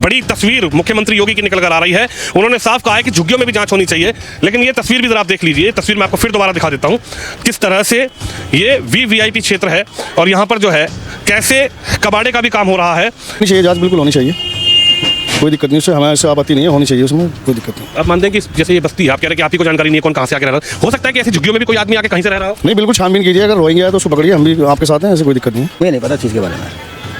बड़ी तस्वीर मुख्यमंत्री योगी की निकल कर आ रही है। उन्होंने साफ कहा है कि झुग्गियों में भी जांच होनी चाहिए, लेकिन ये तस्वीर भी जरा आप देख लीजिए। तस्वीर मैं आपको फिर दोबारा दिखा देता हूँ किस तरह से ये वीवीआईपी क्षेत्र है और यहाँ पर जो है कैसे कबाड़े का भी काम हो रहा है। चाहिए जांच बिल्कुल होनी चाहिए, कोई दिक्कत नहीं, उससे हमें ऐसे आपत्ति नहीं है, होनी चाहिए, उसमें कोई दिक्कत नहीं। आप मानते हैं कि जैसे ये बस्ती है, आप कह रहे हैं कि आप ही को जानकारी नहीं है कौन कहाँ से आके रह रहा है, हो सकता है कि ऐसी झुग्गियों में भी कोई आदमी आके कहीं से रह रहा हो? नहीं, बिल्कुल छानबीन कीजिए, अगर रोहिंग्या है तो उसको पकड़िए, हम भी आपके साथ हैं, ऐसे कोई दिक्कत नहीं है। मुझे नहीं पता चीज़ के बारे में।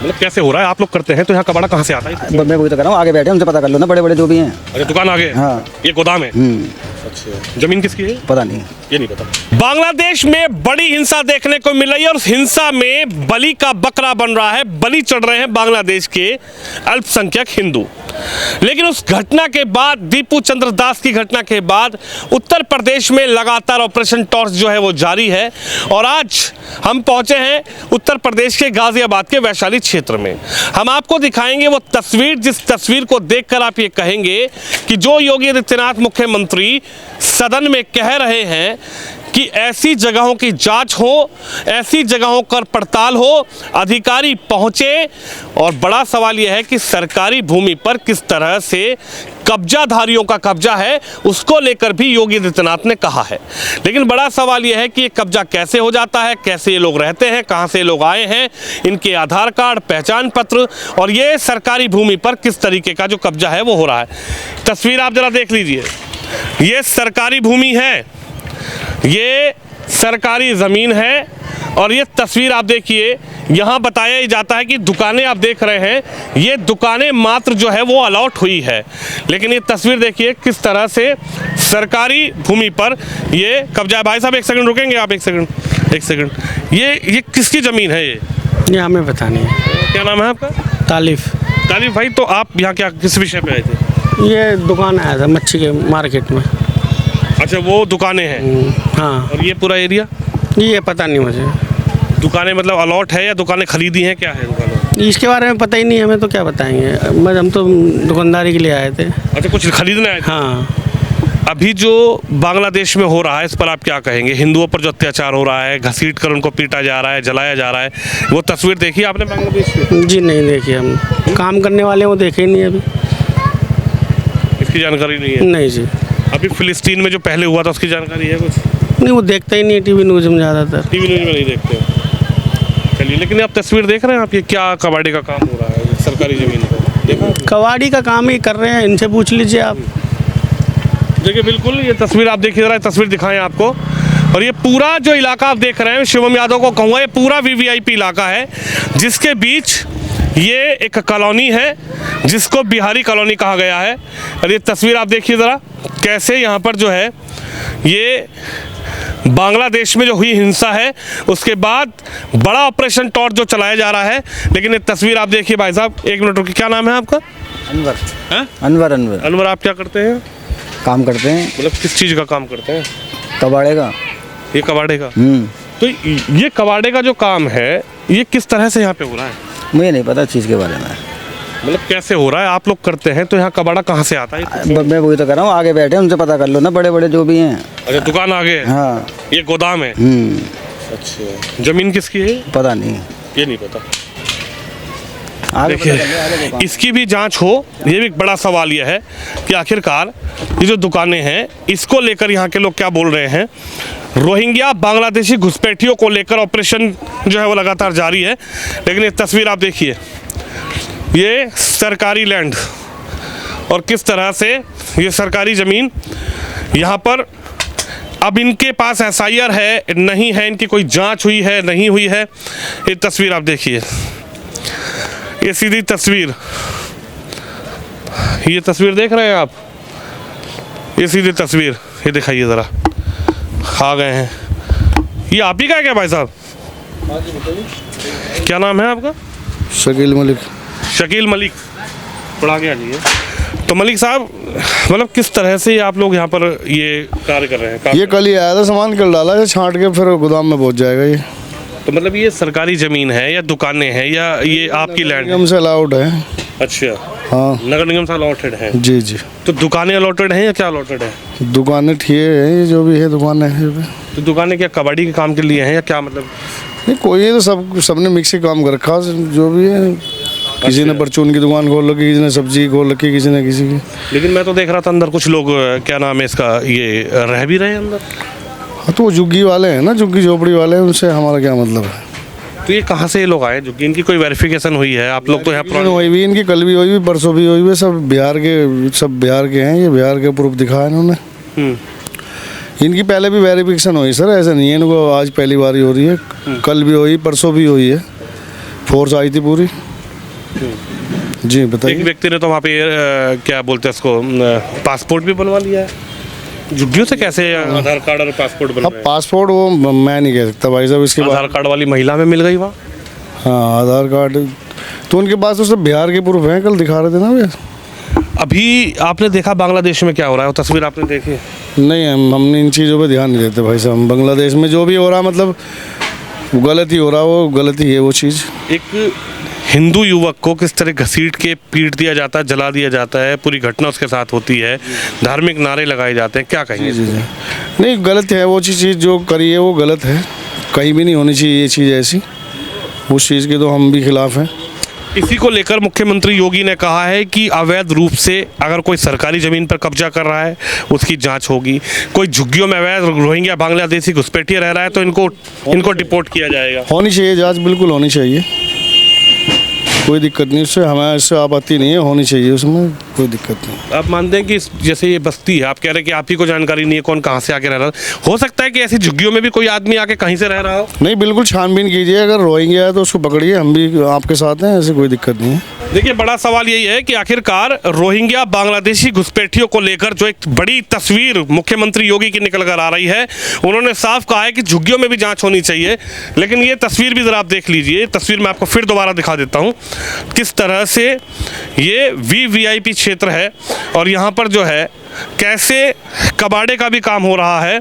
मतलब कैसे हो रहा है, आप लोग करते हैं तो यहाँ कबाड़ा कहाँ से आता है? मैं वही तो कर रहा हूँ, आगे बैठे उनसे पता कर लो ना, बड़े बड़े जो भी हैं। अच्छा, दुकान आगे? हाँ। ये गोदाम है? अच्छा, जमीन किसकी है? पता नहीं, ये नहीं पता। बांग्लादेश में बड़ी हिंसा देखने को मिल रही है और उस हिंसा में बलि का बकरा बन रहा है, बलि चढ़ रहे हैं बांग्लादेश के अल्पसंख्यक हिंदू। लेकिन उस घटना के बाद, दीपू चंद्र दास की घटना के बाद, उत्तर प्रदेश में लगातार ऑपरेशन टॉर्च जो है वो जारी है और आज हम पहुंचे हैं उत्तर प्रदेश के गाजियाबाद के वैशाली क्षेत्र में। हम आपको दिखाएंगे वो तस्वीर, जिस तस्वीर को देखकर आप ये कहेंगे कि जो योगी आदित्यनाथ मुख्यमंत्री सदन में कह रहे हैं कि ऐसी जगहों की जांच हो, ऐसी जगहों पर पड़ताल हो, अधिकारी पहुंचे। और बड़ा सवाल यह है कि सरकारी भूमि पर किस तरह से कब्जाधारियों का कब्जा है, उसको लेकर भी योगी आदित्यनाथ ने कहा है। लेकिन बड़ा सवाल यह है कि ये कब्जा कैसे हो जाता है, कैसे ये लोग रहते हैं, कहां से लोग आए हैं, इनके आधार कार्ड, पहचान पत्र और ये सरकारी भूमि पर किस तरीके का जो कब्जा है वो हो रहा है। तस्वीर आप जरा देख लीजिए, ये सरकारी भूमि है, ये सरकारी ज़मीन है और ये तस्वीर आप देखिए, यहाँ बताया ही जाता है कि दुकानें आप देख रहे हैं, ये दुकानें मात्र जो है वो अलॉट हुई है। लेकिन ये तस्वीर देखिए किस तरह से सरकारी भूमि पर ये कब्जा है। भाई साहब एक सेकंड रुकेंगे आप? एक सेकंड, ये किसकी ज़मीन है? ये हमें पता नहीं है। क्या नाम है आपका? तालिफ भाई, तो आप यहाँ क्या किस विषय पे आए थे? ये दुकान आया था मच्छी के मार्केट में। अच्छा, वो दुकानें हैं? हाँ। और ये पूरा एरिया? ये पता नहीं मुझे। दुकानें मतलब अलॉट है या दुकानें खरीदी हैं, क्या है दुकानें? इसके बारे में पता ही नहीं, हमें तो क्या बताएंगे, हम तो दुकानदारी के लिए आए थे। अच्छा, कुछ खरीदना है? हाँ। अभी जो बांग्लादेश में हो रहा है इस पर आप क्या कहेंगे? हिंदुओं पर जो अत्याचार हो रहा है, घसीट कर उनको पीटा जा रहा है, जलाया जा रहा है, वो तस्वीर देखी आपने बांग्लादेश की? जी नहीं देखी, हम काम करने वाले वो देखे ही नहीं अभी, इसकी जानकारी नहीं है? नहीं जी। अभी फिलिस्तीन में जो पहले हुआ था उसकी जानकारी है कुछ? नहीं, वो देखता ही नहीं है टीवी न्यूज़ में, ज़्यादातर टीवी न्यूज़ में नहीं देखते। चलिए, लेकिन आप तस्वीर देख रहे हैं, आप ये क्या कबाड़ी का काम हो रहा है सरकारी ज़मीन पर? देखा, कबाड़ी का काम ही कर रहे हैं, इनसे पूछ लीजिए आप। देखिए, बिल्कुल ये तस्वीर आप देखिए जरा, तस्वीर दिखाएं आपको। और ये पूरा जो इलाका आप देख रहे हैं, शिवम यादव को कहूँगा, ये पूरा वीवीआईपी इलाका है, जिसके बीच ये एक कॉलोनी है जिसको बिहारी कॉलोनी कहा गया है। और ये तस्वीर आप देखिए ज़रा कैसे यहाँ पर जो है ये बांग्लादेश में जो हुई हिंसा है उसके बाद बड़ा ऑपरेशन टॉर्च जो चलाया जा रहा है। लेकिन ये तस्वीर आप देखिए भाई साहब, एक मिनट रुकिए, क्या नाम है आपका? अनवर। हैं? अनवर। आप क्या करते हैं? काम करते हैं। मतलब किस चीज़ का काम करते हैं? कबाड़े का। ये कबाड़े का? तो ये कबाड़े का जो काम है ये किस तरह से यहाँ पे हो रहा है? मुझे नहीं पता चीज़ के बारे में। मतलब कैसे हो रहा है, आप लोग करते हैं तो यहाँ कबाड़ा कहाँ से आता है? मैं वही तो कर रहा हूँ, आगे बैठे उनसे पता कर लो ना, बड़े बड़े जो भी हैं। अच्छा, दुकान आगे है? हाँ। ये गोदाम है? अच्छा, जमीन किसकी है? पता नहीं, ये नहीं पता। आगे देखिए, इसकी भी जांच हो, ये भी बड़ा सवाल यह है कि आखिरकार ये जो दुकानें हैं इसको लेकर यहाँ के लोग क्या बोल रहे हैं। रोहिंग्या बांग्लादेशी घुसपैठियों को लेकर ऑपरेशन जो है वो लगातार जारी है। लेकिन ये तस्वीर आप देखिए, ये सरकारी लैंड और किस तरह से ये सरकारी ज़मीन यहाँ पर अब इनके पास एसआईआर है नहीं है, इनकी कोई जांच हुई है नहीं हुई है। ये तस्वीर आप देखिए, ये सीधी तस्वीर, ये तस्वीर देख रहे हैं आप, ये सीधी तस्वीर, ये दिखाइए ज़रा, आ गए हैं। ये आप ही का है क्या भाई साहब? क्या नाम है आपका? शकील मलिक। थोड़ा आगे आ जाइए। तो मलिक साहब, मतलब किस तरह से आप लोग यहाँ पर ये कार्य कर रहे हैं? ये कल ही आया था, सामान कल डाला है, छांट के फिर गोदाम में पहुंच जाएगा ये। तो मतलब ये सरकारी ज़मीन है या दुकानें हैं या ये आपकी लैंड? निगम से अलाउड है। अच्छा, हाँ, नगर निगम से अलॉटेड है? जी। तो दुकानें अलॉटेड हैं या क्या अलॉटेड है? दुकानें ठीक है, ये जो भी है दुकानें हैं। तो दुकानें क्या कबाड़ी के काम के लिए हैं या क्या मतलब? नहीं, कोई है तो सबने मिक्स ही काम कर रखा, जो भी है किसी ने परचून की दुकान खोल रखी, किसी ने सब्जी खोल रखी, किसी ने किसी की। लेकिन मैं तो देख रहा था अंदर कुछ लोग क्या नाम है इसका, ये रह भी रहे हैं अंदर। हाँ तो वो झुग्गी वाले हैं ना, झुग्गी झोपड़ी वाले हैं, उनसे हमारा क्या मतलब है। तो ये कहाँ से ये लोग आए जो कि इनकी कोई वेरिफिकेशन हुई है? आप लोग तो यहाँ इन्होंने हुई भी, इनकी कल भी हुई भी, परसों भी हुई भी, सब बिहार के हैं। ये बिहार के प्रूफ दिखाया इन्होंने। इनकी पहले भी वेरिफिकेशन हुई सर, ऐसा नहीं है इनको आज पहली बार ही हो रही है। कल भी हुई, परसों भी हुई है, फोर्स आई थी पूरी। जी एक बताइए। व्यक्ति ने तो वहाँ पे क्या बोलते हैं इसको, पासपोर्ट भी बनवा लिया है। झुग्गियों से कैसे आधार कार्ड और पासपोर्ट बन अब रहे हैं? पासपोर्ट वो मैं नहीं कह सकता भाई साहब, इसके बाद। आधार कार्ड वाली महिला में मिल गई वहाँ। हाँ आधार कार्ड तो उनके पास तो सब बिहार के प्रूफ हैं, कल दिखा रहे थे ना भैया। अभी आपने देखा बांग्लादेश में क्या हो रहा है, वो तस्वीर आपने देखी? नहीं हमने इन चीज़ों पे ध्यान नहीं देते भाई साहब। बांग्लादेश में जो भी हो रहा मतलब गलत ही हो रहा, वो गलत ही है वो चीज़। एक हिंदू युवक को किस तरह घसीट के पीट दिया जाता है, जला दिया जाता है, पूरी घटना उसके साथ होती है, धार्मिक नारे लगाए जाते हैं, क्या कहेंगे? जी जी नहीं गलत है वो चीज़ जो करी है, वो गलत है। कहीं भी नहीं होनी चाहिए ये चीज़ ऐसी। उस चीज़ के तो हम भी खिलाफ हैं। इसी को लेकर मुख्यमंत्री योगी ने कहा है कि अवैध रूप से अगर कोई सरकारी ज़मीन पर कब्जा कर रहा है उसकी जांच होगी। कोई झुग्गियों में अवैध रोहिंग्या बांग्लादेशी घुसपैठिए रह रहा है तो इनको डिपोर्ट किया जाएगा। होनी चाहिए जांच, बिल्कुल होनी चाहिए, कोई दिक्कत नहीं उससे, हमें इससे आपत्ति नहीं है, होनी चाहिए, उसमें कोई दिक्कत नहीं। आप मानते हैं कि जैसे ये बस्ती है, आप कह रहे हैं कि आप ही को जानकारी नहीं है कौन कहाँ से आके रह रहा है, हो सकता है कि ऐसी झुग्गियों में भी कोई आदमी आके कहीं से रह रहा हो? नहीं बिल्कुल छानबीन कीजिए, अगर रोहिंग्या है तो उसको पकड़िए, हम भी आपके साथ हैं, ऐसे कोई दिक्कत नहीं है। देखिए बड़ा सवाल यही है कि आखिरकार रोहिंग्या बांग्लादेशी घुसपैठियों को लेकर जो एक बड़ी तस्वीर मुख्यमंत्री योगी की निकल कर आ रही है, उन्होंने साफ कहा है कि झुग्गियों में भी जांच होनी चाहिए। लेकिन ये तस्वीर भी ज़रा आप देख लीजिए, तस्वीर मैं आपको फिर दोबारा दिखा देता हूँ किस तरह से ये वीवीआईपी क्षेत्र है और यहाँ पर जो है कैसे कबाड़े का भी काम हो रहा है।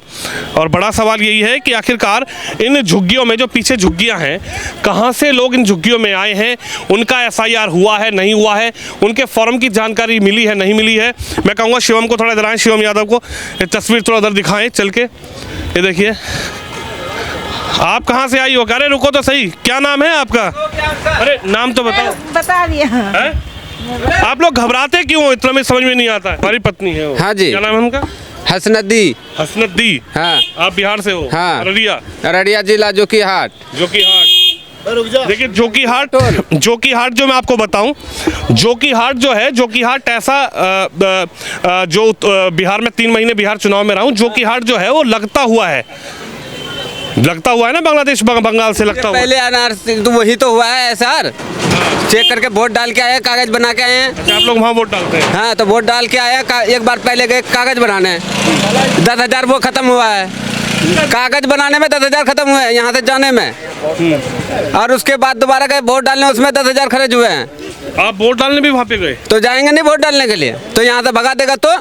और बड़ा सवाल यही है कि आखिरकार इन झुग्गियों में, जो पीछे झुग्गियां हैं, कहां से लोग इन झुग्गियों में आए हैं, उनका एफआईआर हुआ है नहीं हुआ है, उनके फॉर्म की जानकारी मिली है नहीं मिली है। मैं कहूँगा शिवम को थोड़ा इधर आएं, शिवम यादव को ये तस्वीर थोड़ा इधर दिखाएं चल के। ये देखिए आप कहाँ से आई हो? अरे रुको तो सही, क्या नाम है आपका? अरे नाम तो बताओ। बता दिया है? आप लोग घबराते क्यों हो इतना, में समझ में नहीं आता है। हमारी पत्नी है वो। हाँ जी। क्या नाम है उनका? हसनदी। हसनद्दी। हाँ। आप बिहार से हो? हाँ। अररिया। अररिया जिला जोकीहाट। जोकीहाट। देखिए जोकीहाट जो मैं आपको बताऊं, जोकीहाट जो है, जोकीहाट ऐसा जो बिहार में 3 महीने बिहार चुनाव में रहा हूं, जोकीहाट जो है वो लगता हुआ है ना बांग्लादेश, बंगाल से लगता हुआ। पहले अनारसी तो वही तो हुआ है सर, चेक करके वोट डाल के आए, कागज बना के आए हैं। अच्छा, आप लोग वहाँ वोट डालते हैं? हाँ तो वोट डाल के आए हैं, एक बार पहले गए कागज बनाने, 10,000 वो खत्म हुआ है, कागज बनाने में 10,000 खत्म हुए हैं यहाँ से जाने में। और उसके बाद दोबारा गए वोट डालने, उसमें 10,000 खर्च हुए हैं। आप वोट डालने भी वहाँ पे गए? तो जाएंगे नहीं वोट डालने के लिए, तो यहाँ से भगा देगा तो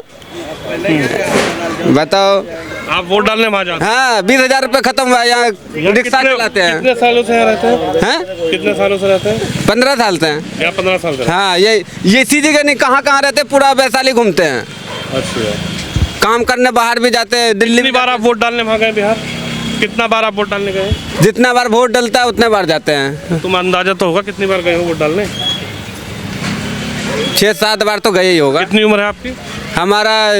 बताओ। आप वोट डालने वहाँ जाते हैं? हाँ 20,000 रुपये खत्म हुआ है, यहाँ रिक्शा चलाते हैं। कितने सालों से यहाँ रहते हैं? हैं? कितने सालों से रहते हैं? 15 साल से हैं। या 15 साल से? हाँ ये इसी जगह नहीं, कहाँ कहाँ रहते, पूरा वैशाली घूमते हैं, अच्छा। काम करने बाहर भी जाते हैं, दिल्ली कितनी भी। बार आप वोट डालने वहाँ गए बिहार? कितना बार आप वोट डालने गए? जितना बार वोट डलता है उतने बार जाते हैं। तुम अंदाजा तो होगा कितनी बार गए हो वोट डालने? 6-7 बार तो गए ही होगा। कितनी उम्र है आपकी? हमारा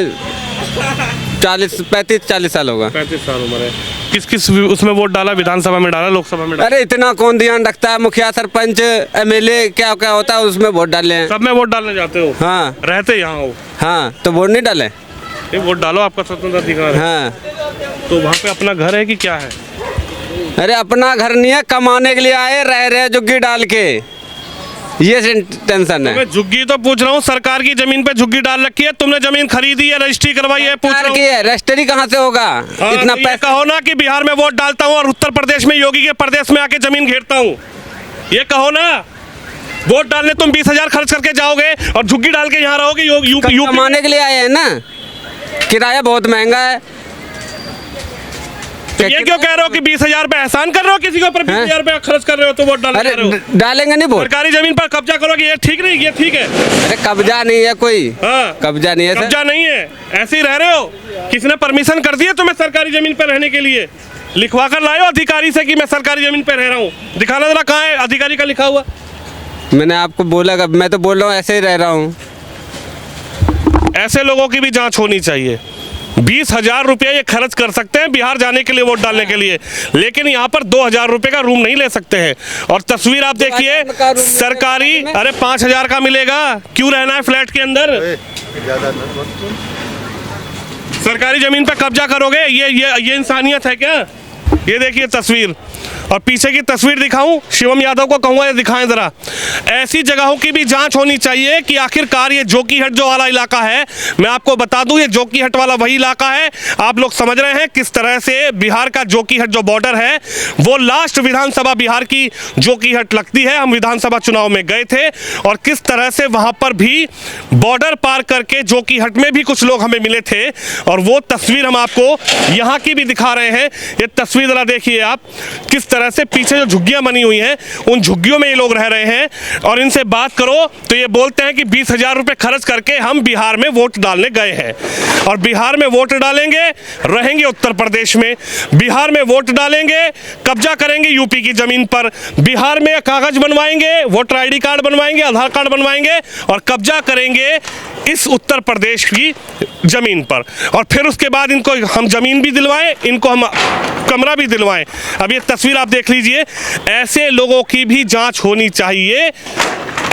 35-40 साल होगा। 35 साल उम्र है। किस उसमें वोट डाला? विधानसभा में डाला, लोकसभा में डाला? अरे इतना कौन ध्यान रखता है, मुखिया सरपंच एमएलए क्या क्या होता है उसमें वोट डाले हैं। सब में वोट डालने जाते हो? हाँ। रहते यहाँ हो? हाँ तो वोट नहीं डाले? वोट डालो, आपका स्वतंत्र अधिकार है। हाँ। तो वहाँ पे अपना घर है कि क्या है? अरे अपना घर नहीं है, कमाने के लिए आए, रह रहे झुग्गी डाल के, ये टेंशन है। मैं झुग्गी तो पूछ रहा हूँ, सरकार की जमीन पे झुग्गी डाल रखी है, तुमने जमीन खरीदी है, रजिस्ट्री करवाई है, पूछ रहा हूँ। रजिस्ट्री कहाँ से होगा? इतना पैसा कहो ना कि बिहार में वोट डालता हूँ और उत्तर प्रदेश में योगी के प्रदेश में आके जमीन घेरता हूँ, ये कहो ना। वोट डालने तुम 20,000 खर्च करके जाओगे और झुग्गी डाल के यहाँ रहोगे। यूपी कमाने के लिए आए हैं ना, किराया बहुत महंगा है। तो ये क्यों कह रहे हो कि 20,000 रुपए एहसान कर रहे हो किसी के ऊपर? 20,000 रुपए खर्च कर रहे हो तो वोट डालने जा रहे हो? डालेंगे नहीं वोट। सरकारी जमीन पर कब्जा करोगे, ये ठीक नहीं, ये ठीक है? अरे कब्जा नहीं है कोई। हाँ। कब्जा नहीं है सर। कब्जा नहीं है, ऐसे ही रह रहे हो। किसी ने परमिशन कर दी है तुम्हें सरकारी जमीन पर रहने के लिए? लिखवा कर लाए हो अधिकारी से कि मैं सरकारी जमीन पर रह रहा हूँ? दिखाना जरा, कहाँ है अधिकारी का लिखा हुआ? मैंने आपको बोला, मैं तो बोल रहा हूँ ऐसे ही रह रहा हूँ। ऐसे लोगों की भी जांच होनी चाहिए। 20,000 रुपये ये खर्च कर सकते हैं बिहार जाने के लिए, वोट डालने के लिए, लेकिन यहाँ पर 2,000 रुपये का रूम नहीं ले सकते हैं। और तस्वीर आप देखिए, सरकारी, अरे 5,000 का मिलेगा, क्यों रहना है फ्लैट के अंदर? सरकारी जमीन पर कब्जा करोगे, ये इंसानियत है क्या? ये देखिए तस्वीर, और पीछे की तस्वीर दिखाऊं, शिवम यादव को कहूँगा ये दिखाएं ज़रा। ऐसी जगहों की भी जांच होनी चाहिए कि आखिरकार ये जोकीहट जो वाला इलाका है, मैं आपको बता दूं ये जोकीहट वाला वही इलाका है। आप लोग समझ रहे हैं किस तरह से बिहार का जोकीहट जो बॉर्डर है वो लास्ट विधानसभा बिहार की जोकीहट लगती है। हम विधानसभा चुनाव में गए थे और किस तरह से वहाँ पर भी बॉर्डर पार करके जोकीहट में भी कुछ लोग हमें मिले थे, और वो तस्वीर हम आपको यहाँ की भी दिखा रहे हैं। ये तस्वीर ज़रा देखिए आप, किस तरह से पीछे जो झुग्गियां बनी हुई हैं उन झुग्गियों में ये लोग रह रहे हैं। और इनसे बात करो तो ये बोलते हैं कि 20,000 रुपये खर्च करके हम बिहार में वोट डालने गए हैं, और बिहार में वोट डालेंगे, रहेंगे उत्तर प्रदेश में, बिहार में वोट डालेंगे, कब्जा करेंगे यूपी की जमीन पर, बिहार में कागज बनवाएंगे, वोटर ID कार्ड बनवाएंगे, आधार कार्ड बनवाएंगे और कब्जा करेंगे इस उत्तर प्रदेश की जमीन पर। और फिर उसके बाद इनको हम जमीन भी दिलवाएं, इनको हम कमरा भी दिलवाएं। अब ये तस्वीर आप देख लीजिए, ऐसे लोगों की भी जांच होनी चाहिए।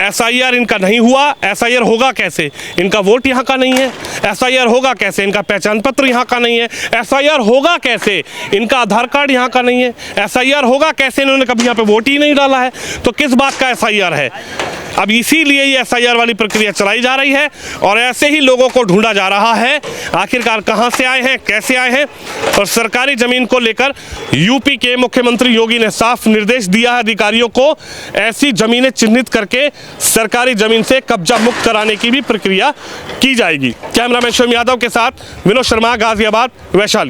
SIR इनका नहीं हुआ, SIR होगा कैसे? इनका वोट यहाँ का नहीं है। SIR होगा कैसे? इनका पहचान पत्र यहाँ का नहीं है। SIR होगा कैसे? इनका आधार कार्ड यहाँ का नहीं है। SIR होगा कैसे? इन्होंने कभी यहाँ पे वोट ही नहीं डाला है। तो किस बात का SIR है? अब इसीलिए ये SIR वाली प्रक्रिया चलाई जा रही है और ऐसे ही लोगों को ढूंढा जा रहा है। आखिरकार कहां से आए हैं, कैसे आए हैं? और सरकारी जमीन को लेकर यूपी के मुख्यमंत्री योगी ने साफ निर्देश दिया है अधिकारियों को, ऐसी जमीनें चिन्हित करके सरकारी जमीन से कब्जा मुक्त कराने की भी प्रक्रिया की जाएगी। कैमरामैन शिवम यादव के साथ विनोद शर्मा, गाजियाबाद, वैशाली।